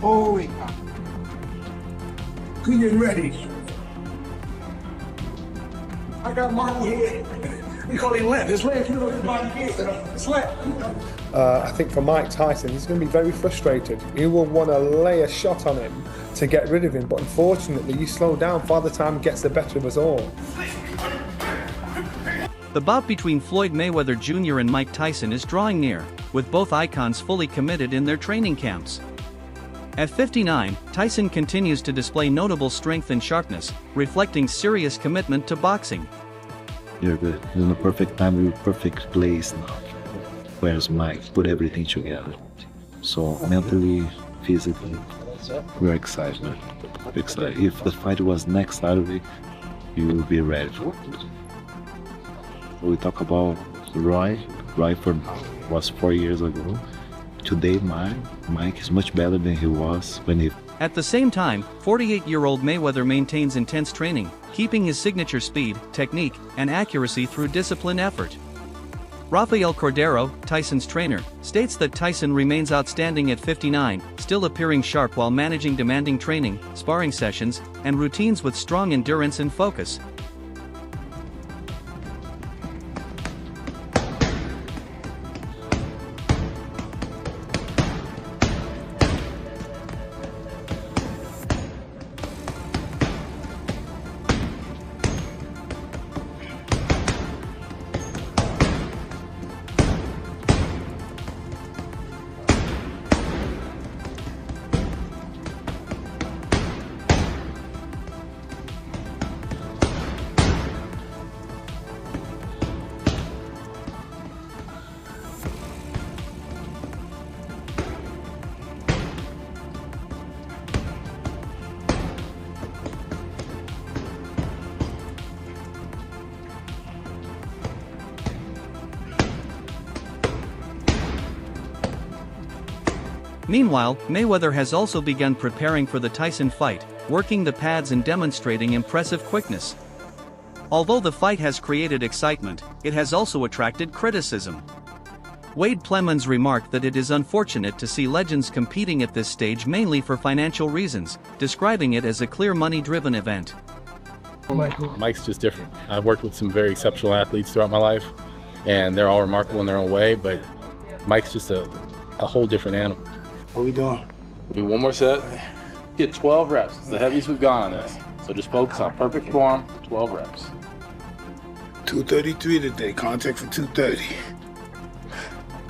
Holy cow. We getting ready. I got Marty here. We call him Lamp. His leg, you know, his body here. It's Lamp. I think for Mike Tyson, he's going to be very frustrated. He will want to lay a shot on him to get rid of him, but unfortunately, you slow down, Father Time gets the better of us all. The bout between Floyd Mayweather Jr. and Mike Tyson is drawing near, with both icons fully committed in their training camps. At 59, Tyson continues to display notable strength and sharpness, reflecting serious commitment to boxing. You're good. You're in the perfect time, you're in the perfect place now. Whereas Mike put everything together. So mentally, physically, we're excited. We're excited. If the fight was next Saturday, you will be ready for it. We talk about Roy was 4 years ago. Today, Mike is much better than he was when he... At the same time, 48-year-old Mayweather maintains intense training, keeping his signature speed, technique, and accuracy through disciplined effort. Rafael Cordero, Tyson's trainer, states that Tyson remains outstanding at 59, still appearing sharp while managing demanding training, sparring sessions, and routines with strong endurance and focus. Meanwhile, Mayweather has also begun preparing for the Tyson fight, working the pads and demonstrating impressive quickness. Although the fight has created excitement, it has also attracted criticism. Wade Plemons remarked that it is unfortunate to see legends competing at this stage mainly for financial reasons, describing it as a clear money-driven event. Mike's just different. I've worked with some very exceptional athletes throughout my life, and they're all remarkable in their own way, but Mike's just a whole different animal. What we doing? Do one more set. Get 12 reps. It's the heaviest we've gone on this. So just focus on perfect form, 12 reps. 233 today, contact for 230.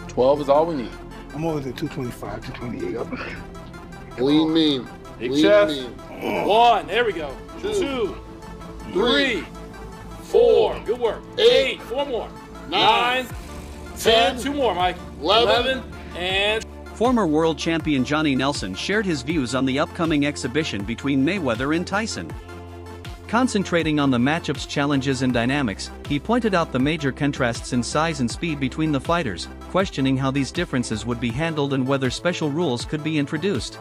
12 is all we need. I'm always at 225, 228. Lean mean. Big Lean chest. mean. 1, there we go. 2, 3, 4, good work. 8, 4 more. 9, 10, 2 more, Mike. 11, and... Former world champion Johnny Nelson shared his views on the upcoming exhibition between Mayweather and Tyson. Concentrating on the matchup's challenges and dynamics, he pointed out the major contrasts in size and speed between the fighters, questioning how these differences would be handled and whether special rules could be introduced.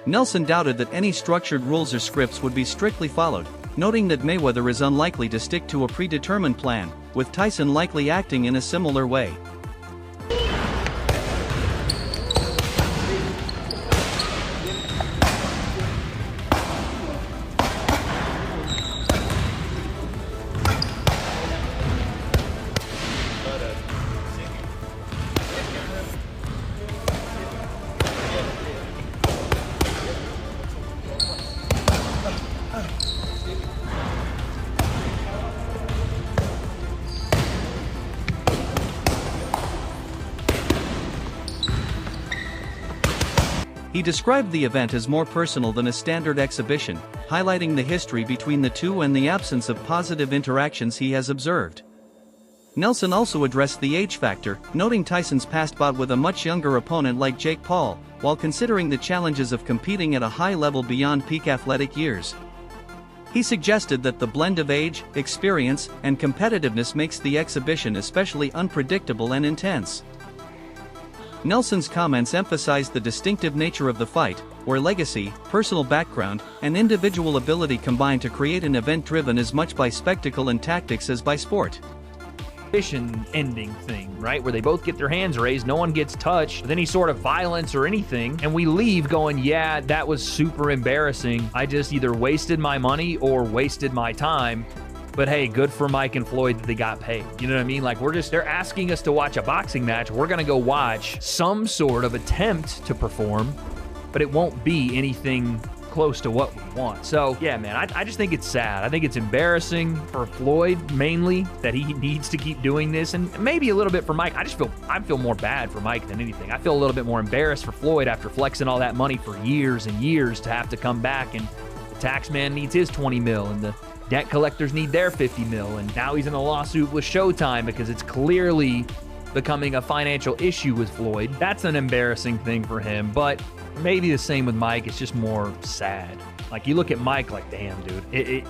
Nelson doubted that any structured rules or scripts would be strictly followed, noting that Mayweather is unlikely to stick to a predetermined plan, with Tyson likely acting in a similar way. He described the event as more personal than a standard exhibition, highlighting the history between the two and the absence of positive interactions he has observed. Nelson also addressed the age factor, noting Tyson's past bout with a much younger opponent like Jake Paul, while considering the challenges of competing at a high level beyond peak athletic years. He suggested that the blend of age, experience, and competitiveness makes the exhibition especially unpredictable and intense. Nelson's comments emphasized the distinctive nature of the fight, where legacy, personal background, and individual ability combine to create an event driven as much by spectacle and tactics as by sport. Ending thing, right? Where they both get their hands raised, no one gets touched with any sort of violence or anything, and we leave going, yeah, that was super embarrassing. I just either wasted my money or wasted my time. But hey, good for Mike and Floyd that they got paid. You know what I mean? Like, they're asking us to watch a boxing match. We're gonna go watch some sort of attempt to perform, but it won't be anything close to what we want. So yeah, man, I just think it's sad. I think it's embarrassing for Floyd mainly that he needs to keep doing this, and maybe a little bit for Mike. I feel more bad for Mike than anything. I feel a little bit more embarrassed for Floyd after flexing all that money for years and years to have to come back, and the tax man needs his 20 mil and the debt collectors need their 50 mil, and now he's in a lawsuit with Showtime because it's clearly becoming a financial issue with Floyd. That's an embarrassing thing for him, but maybe the same with Mike. It's just more sad. Like, you look at Mike like, damn, dude,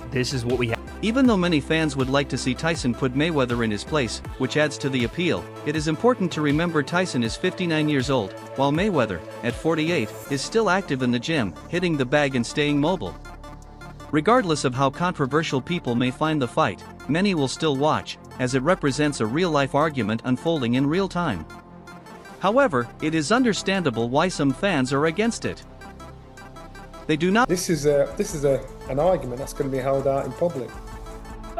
this is what we have. Even though many fans would like to see Tyson put Mayweather in his place, which adds to the appeal, it is important to remember Tyson is 59 years old, while Mayweather, at 48, is still active in the gym, hitting the bag and staying mobile. Regardless of how controversial people may find the fight, many will still watch, as it represents a real-life argument unfolding in real time. However, it is understandable why some fans are against it. They do not. This is an argument that's going to be held out in public.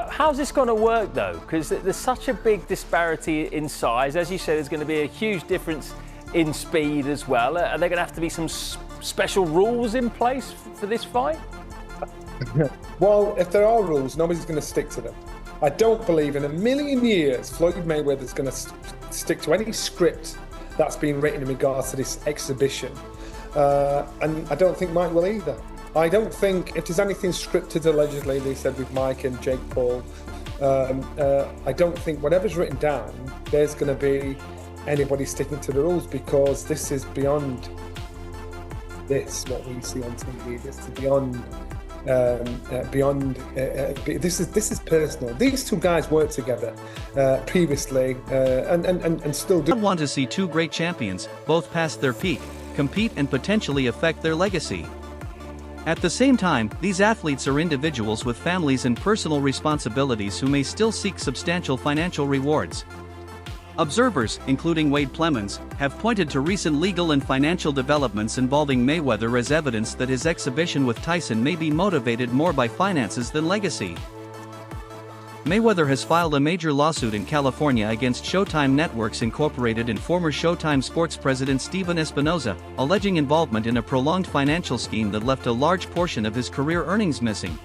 How's this going to work though? Because there's such a big disparity in size. As you said, there's going to be a huge difference in speed as well. Are there going to have to be some special rules in place for this fight? Well, if there are rules, nobody's going to stick to them. I don't believe in a million years Floyd Mayweather is going to stick to any script that's been written in regards to this exhibition. And I don't think Mike will either. I don't think, if there's anything scripted allegedly, they said with Mike and Jake Paul, I don't think whatever's written down, there's going to be anybody sticking to the rules, because this is beyond what we see on TV. This is beyond this is personal. These two guys worked together previously and still do. I want to see two great champions, both past their peak, compete and potentially affect their legacy. At the same time, these athletes are individuals with families and personal responsibilities who may still seek substantial financial rewards. Observers, including Wade Plemons, have pointed to recent legal and financial developments involving Mayweather as evidence that his exhibition with Tyson may be motivated more by finances than legacy. Mayweather has filed a major lawsuit in California against Showtime Networks Incorporated and former Showtime Sports president Steven Espinoza, alleging involvement in a prolonged financial scheme that left a large portion of his career earnings missing.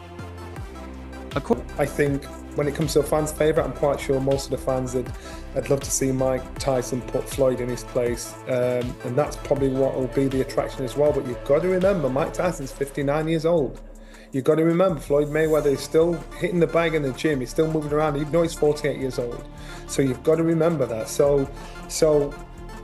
I think when it comes to a fan's favourite, I'm quite sure most of the fans I'd love to see Mike Tyson put Floyd in his place, and that's probably what will be the attraction as well. But you've got to remember, Mike Tyson's 59 years old. You've got to remember, Floyd Mayweather is still hitting the bag in the gym. He's still moving around, even though he's 48 years old. So you've got to remember that. So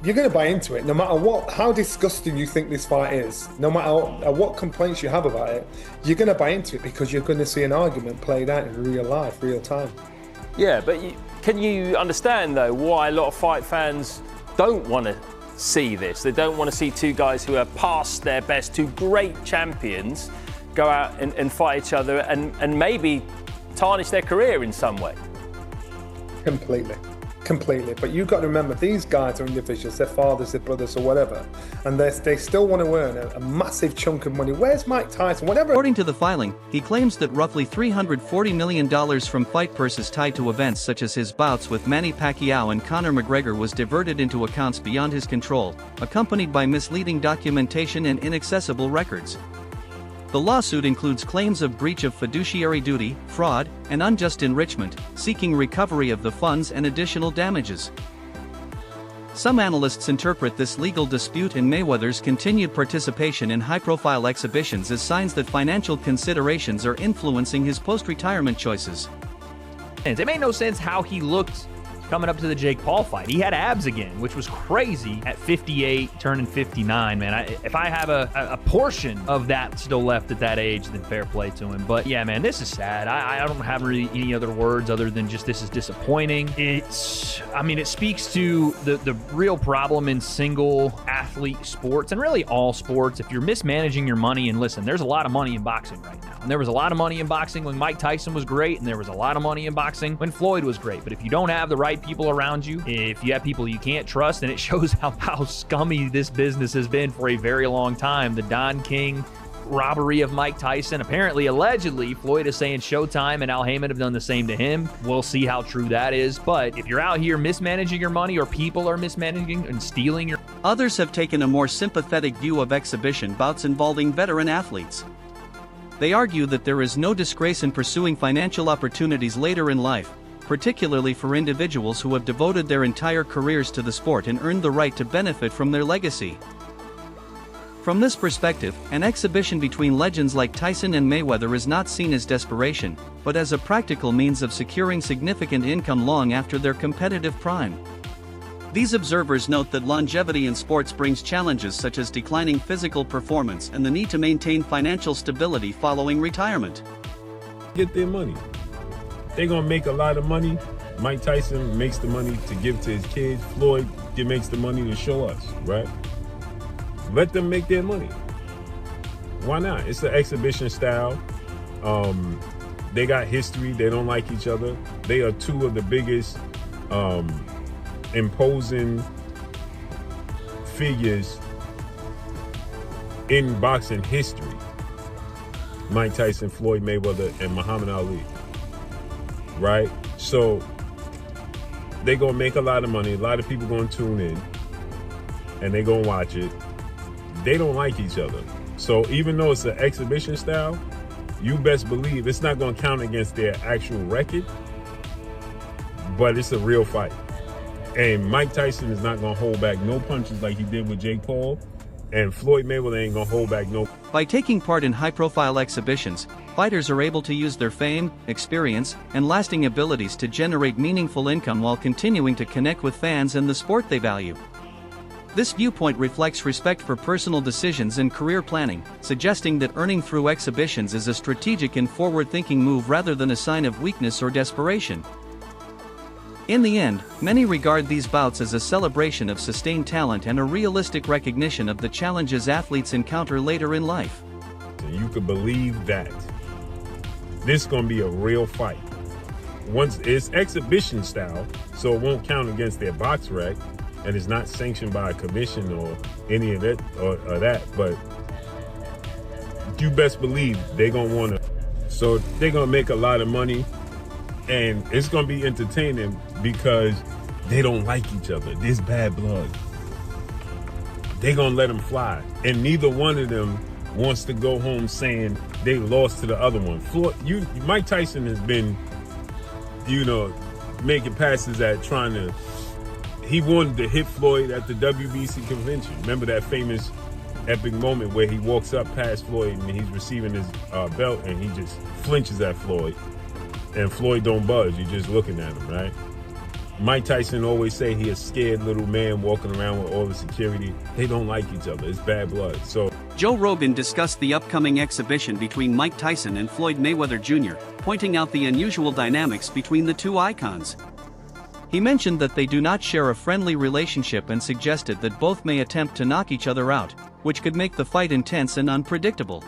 you're going to buy into it, no matter how disgusting you think this fight is, no matter what complaints you have about it, you're going to buy into it because you're going to see an argument played out in real life, real time. Yeah, but can you understand though why a lot of fight fans don't want to see this? They don't want to see two guys who are past their best, two great champions, go out and fight each other and maybe tarnish their career in some way. Completely. But you've got to remember, these guys are individuals, their fathers, their brothers or whatever, and they still want to earn a massive chunk of money. Where's Mike Tyson? Whatever. According to the filing, he claims that roughly $340 million from fight purses tied to events such as his bouts with Manny Pacquiao and Conor McGregor was diverted into accounts beyond his control, accompanied by misleading documentation and inaccessible records. The lawsuit includes claims of breach of fiduciary duty, fraud, and unjust enrichment, seeking recovery of the funds and additional damages. Some analysts interpret this legal dispute and Mayweather's continued participation in high-profile exhibitions as signs that financial considerations are influencing his post-retirement choices. It made no sense how he looked coming up to the Jake Paul fight. He had abs again, which was crazy at 58, turning 59, man. If I have a portion of that still left at that age, then fair play to him. But yeah, man, this is sad. I don't have really any other words other than just this is disappointing. It speaks to the real problem in single athlete sports and really all sports. If you're mismanaging your money, and listen, there's a lot of money in boxing right now. And there was a lot of money in boxing when Mike Tyson was great, and there was a lot of money in boxing when Floyd was great. But if you don't have the right people around you, if you have people you can't trust, and it shows how scummy this business has been for a very long time. The Don King robbery of Mike Tyson. Apparently, allegedly, Floyd is saying Showtime and Al Heyman have done the same to him. We'll see how true that is. But if you're out here mismanaging your money, or people are mismanaging and stealing your... Others have taken a more sympathetic view of exhibition bouts involving veteran athletes. They argue that there is no disgrace in pursuing financial opportunities later in life, particularly for individuals who have devoted their entire careers to the sport and earned the right to benefit from their legacy. From this perspective, an exhibition between legends like Tyson and Mayweather is not seen as desperation, but as a practical means of securing significant income long after their competitive prime. These observers note that longevity in sports brings challenges such as declining physical performance and the need to maintain financial stability following retirement. Get their money. They're gonna make a lot of money. Mike Tyson makes the money to give to his kids. Floyd makes the money to show us, right? Let them make their money. Why not? It's an exhibition style. They got history. They don't like each other. They are two of the biggest imposing figures in boxing history. Mike Tyson, Floyd Mayweather, and Muhammad Ali. Right? So they gonna make a lot of money. A lot of people gonna tune in and they gonna watch it. They don't like each other. So even though it's an exhibition style, you best believe it's not gonna count against their actual record, but it's a real fight. And Mike Tyson is not gonna hold back no punches like he did with Jake Paul, and Floyd Mayweather ain't gonna hold back no. By taking part in high-profile exhibitions, fighters are able to use their fame, experience, and lasting abilities to generate meaningful income while continuing to connect with fans and the sport they value. This viewpoint reflects respect for personal decisions and career planning, suggesting that earning through exhibitions is a strategic and forward-thinking move rather than a sign of weakness or desperation. In the end, many regard these bouts as a celebration of sustained talent and a realistic recognition of the challenges athletes encounter later in life. You could believe that. This is going to be a real fight. Once it's exhibition style, so it won't count against their box rec, and it's not sanctioned by a commission or any of it or that, but you best believe they're going to want to. So they're going to make a lot of money, and it's going to be entertaining because they don't like each other. There's bad blood. They're going to let them fly, and neither one of them wants to go home saying they lost to the other one. Mike Tyson has been, making passes at trying to. He wanted to hit Floyd at the WBC convention. Remember that famous epic moment where he walks up past Floyd and he's receiving his belt and he just flinches at Floyd. And Floyd don't budge, you're just looking at him, right? Mike Tyson always say he a scared little man walking around with all the security. They don't like each other, it's bad blood. So Joe Rogan discussed the upcoming exhibition between Mike Tyson and Floyd Mayweather Jr., pointing out the unusual dynamics between the two icons. He mentioned that they do not share a friendly relationship and suggested that both may attempt to knock each other out, which could make the fight intense and unpredictable.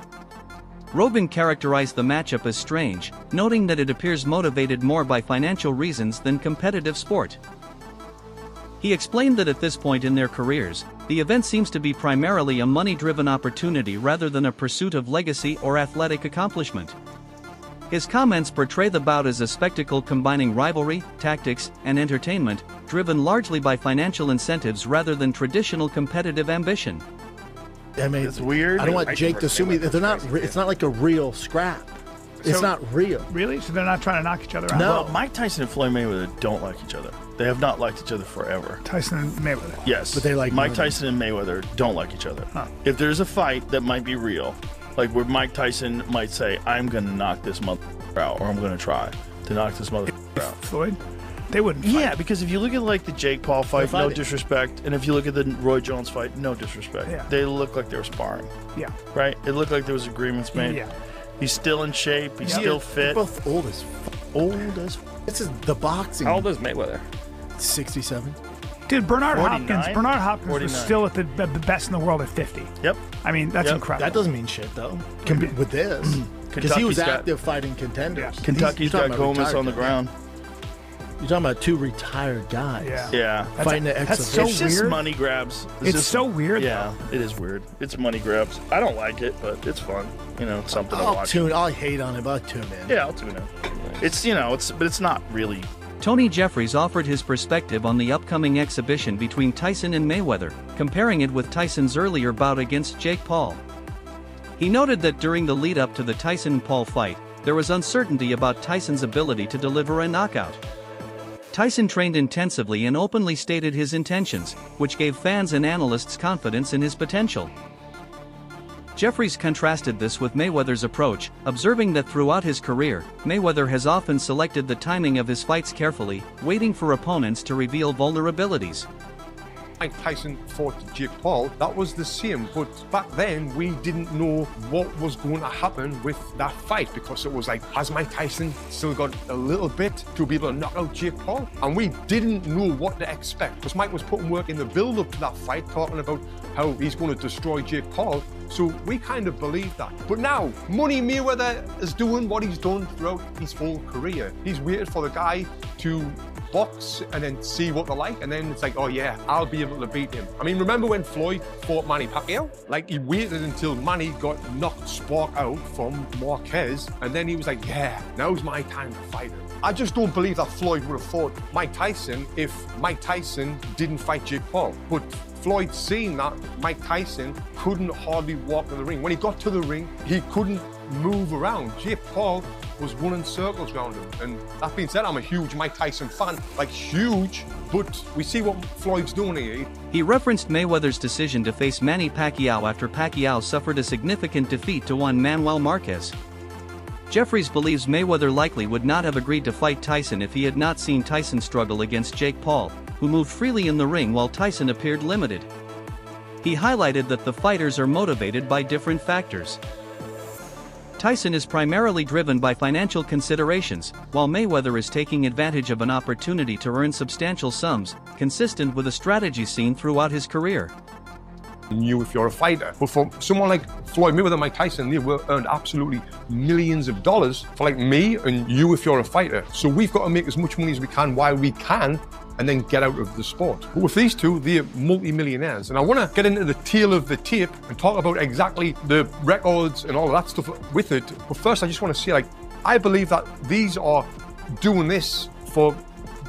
Rogan characterized the matchup as strange, noting that it appears motivated more by financial reasons than competitive sport. He explained that at this point in their careers, the event seems to be primarily a money-driven opportunity rather than a pursuit of legacy or athletic accomplishment. His comments portray the bout as a spectacle combining rivalry, tactics, and entertainment, driven largely by financial incentives rather than traditional competitive ambition. I mean, it's weird. I don't want Jake to sue me. They're not. It's not like a real scrap. It's not real. Really? So they're not trying to knock each other out? No. Well, Mike Tyson and Floyd Mayweather don't like each other. They have not liked each other forever. Tyson and Mayweather. Yes. But they like Mike money. Tyson and Mayweather don't like each other. Huh. If there's a fight that might be real, like where Mike Tyson might say, I'm going to knock this motherfucker out, or I'm going to try to knock this motherfucker out. Floyd? They wouldn't fight. Yeah, because if you look at like the Jake Paul fight, They're no fighting. disrespect. And if you look at the Roy Jones fight, no disrespect. Yeah. They look like they were sparring, Yeah. right? It looked like there was agreements made. Yeah. He's still in shape. He's Yeah. still They're fit. both old as Old as This is the boxing. How old is Mayweather? 67. Dude, Bernard 49? Hopkins. Bernard Hopkins 49. was still at the best in the world at 50. Yep. I mean, that's Yep. incredible. That doesn't mean shit, though. With this. Because he was Kentucky's got- active fighting contenders. Yeah. Kentucky's You're got talking about Gomez retired on the guys. ground. You're talking about two retired guys. Yeah. Yeah. Fighting the that's so It's just weird. money grabs. It's just- so weird. Yeah, it is weird. It's money grabs. I don't like it, but it's fun. You know, it's something to watch. I'll hate on it, but I'll tune in. Yeah, I'll tune in. It's, you know, but it's not really. Tony Jeffries offered his perspective on the upcoming exhibition between Tyson and Mayweather, comparing it with Tyson's earlier bout against Jake Paul. He noted that during the lead-up to the Tyson-Paul fight, there was uncertainty about Tyson's ability to deliver a knockout. Tyson trained intensively and openly stated his intentions, which gave fans and analysts confidence in his potential. Jeffries contrasted this with Mayweather's approach, observing that throughout his career, Mayweather has often selected the timing of his fights carefully, waiting for opponents to reveal vulnerabilities. Mike Tyson fought Jake Paul, that was the same, but back then we didn't know what was going to happen with that fight, because it was like, has Mike Tyson still got a little bit to be able to knock out Jake Paul? And we didn't know what to expect, because Mike was putting work in the build-up to that fight, talking about how he's going to destroy Jake Paul, so we kind of believed that. But now, Money Mayweather is doing what he's done throughout his whole career. He's waited for the guy to box and then see what they're like, and then it's like, oh yeah, I'll be able to beat him. I mean, remember when Floyd fought Manny Pacquiao? Like, he waited until Manny got knocked spark out from Marquez, and then he was like, yeah, now's my time to fight him. I just don't believe that Floyd would have fought Mike Tyson if Mike Tyson didn't fight Jake Paul. But Floyd seen that Mike Tyson couldn't hardly walk in the ring. When he got to the ring, he couldn't move around. Jake Paul was running circles around him. And that being said, I'm a huge Mike Tyson fan, like huge, but we see what Floyd's doing here. He referenced Mayweather's decision to face Manny Pacquiao after Pacquiao suffered a significant defeat to one Manuel Marquez. Jeffries believes Mayweather likely would not have agreed to fight Tyson if he had not seen Tyson struggle against Jake Paul, who moved freely in the ring while Tyson appeared limited. He highlighted that the fighters are motivated by different factors. Tyson is primarily driven by financial considerations, while Mayweather is taking advantage of an opportunity to earn substantial sums, consistent with a strategy seen throughout his career. You if you're a fighter. But for someone like Floyd Mayweather, Mike Tyson, they earned absolutely millions of dollars for like me and you if you're a fighter. So we've got to make as much money as we can while we can and then get out of the sport. But with these two, they're multi-millionaires. And I want to get into the tail of the tape and talk about exactly the records and all of that stuff with it. But first, I just want to say, like, I believe that these are doing this for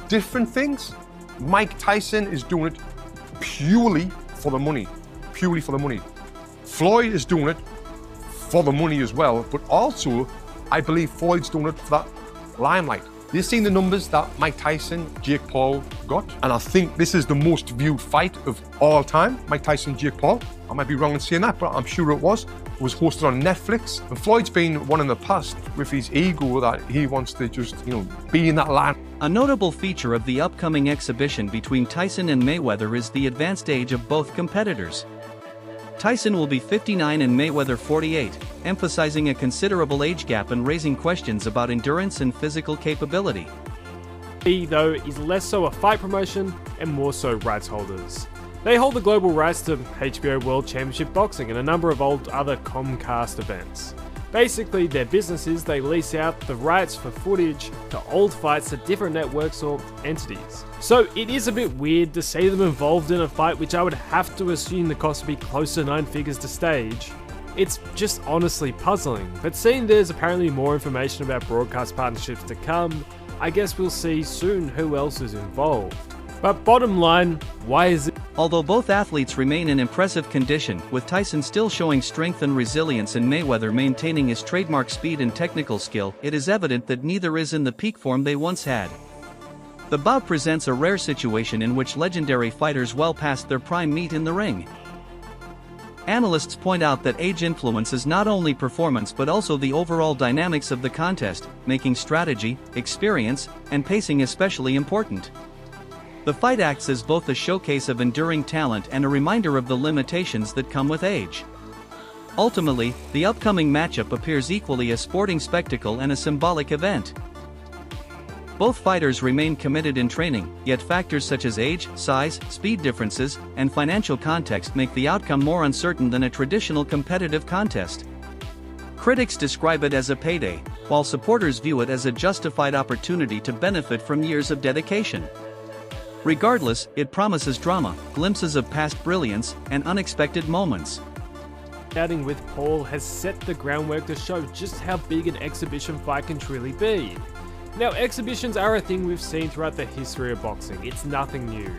different things. Mike Tyson is doing it purely for the money. Purely for the money. Floyd is doing it for the money as well, but also I believe Floyd's doing it for that limelight. You've seen the numbers that Mike Tyson, Jake Paul got, and I think this is the most viewed fight of all time, Mike Tyson, Jake Paul. I might be wrong in saying that, but I'm sure it was. It was hosted on Netflix, and Floyd's been one in the past with his ego that he wants to just, be in that line. A notable feature of the upcoming exhibition between Tyson and Mayweather is the advanced age of both competitors. Tyson will be 59 and Mayweather 48, emphasizing a considerable age gap and raising questions about endurance and physical capability. E, though, is less so a fight promotion and more so rights holders. They hold the global rights to HBO World Championship Boxing and a number of other Comcast events. Basically, their business is they lease out the rights for footage to old fights to different networks or entities. So it is a bit weird to see them involved in a fight which I would have to assume the cost would be close to 9 figures to stage. It's just honestly puzzling, but seeing there's apparently more information about broadcast partnerships to come, I guess we'll see soon who else is involved. But bottom line, why is it? Although both athletes remain in impressive condition, with Tyson still showing strength and resilience and Mayweather maintaining his trademark speed and technical skill, it is evident that neither is in the peak form they once had. The bout presents a rare situation in which legendary fighters well past their prime meet in the ring. Analysts point out that age influences not only performance but also the overall dynamics of the contest, making strategy, experience, and pacing especially important. The fight acts as both a showcase of enduring talent and a reminder of the limitations that come with age. Ultimately, the upcoming matchup appears equally a sporting spectacle and a symbolic event. Both fighters remain committed in training, yet factors such as age, size, speed differences, and financial context make the outcome more uncertain than a traditional competitive contest. Critics describe it as a payday, while supporters view it as a justified opportunity to benefit from years of dedication. Regardless, it promises drama, glimpses of past brilliance, and unexpected moments. Outing with Paul has set the groundwork to show just how big an exhibition fight can truly be. Now, exhibitions are a thing we've seen throughout the history of boxing. It's nothing new.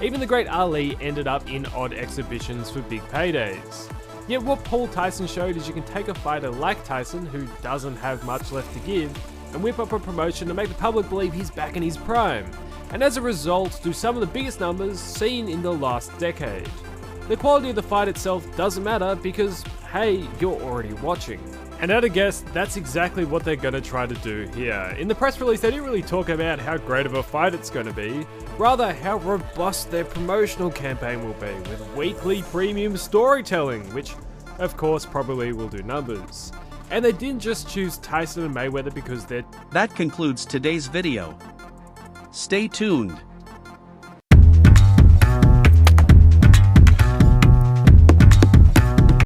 Even the great Ali ended up in odd exhibitions for big paydays. Yet what Paul Tyson showed is you can take a fighter like Tyson, who doesn't have much left to give, and whip up a promotion to make the public believe he's back in his prime, and as a result do some of the biggest numbers seen in the last decade. The quality of the fight itself doesn't matter because, hey, you're already watching. And at a guess, that's exactly what they're going to try to do here. In the press release, they didn't really talk about how great of a fight it's going to be, rather how robust their promotional campaign will be, with weekly premium storytelling, which of course probably will do numbers. And they didn't just choose Tyson and Mayweather because they're... That concludes today's video. Stay tuned.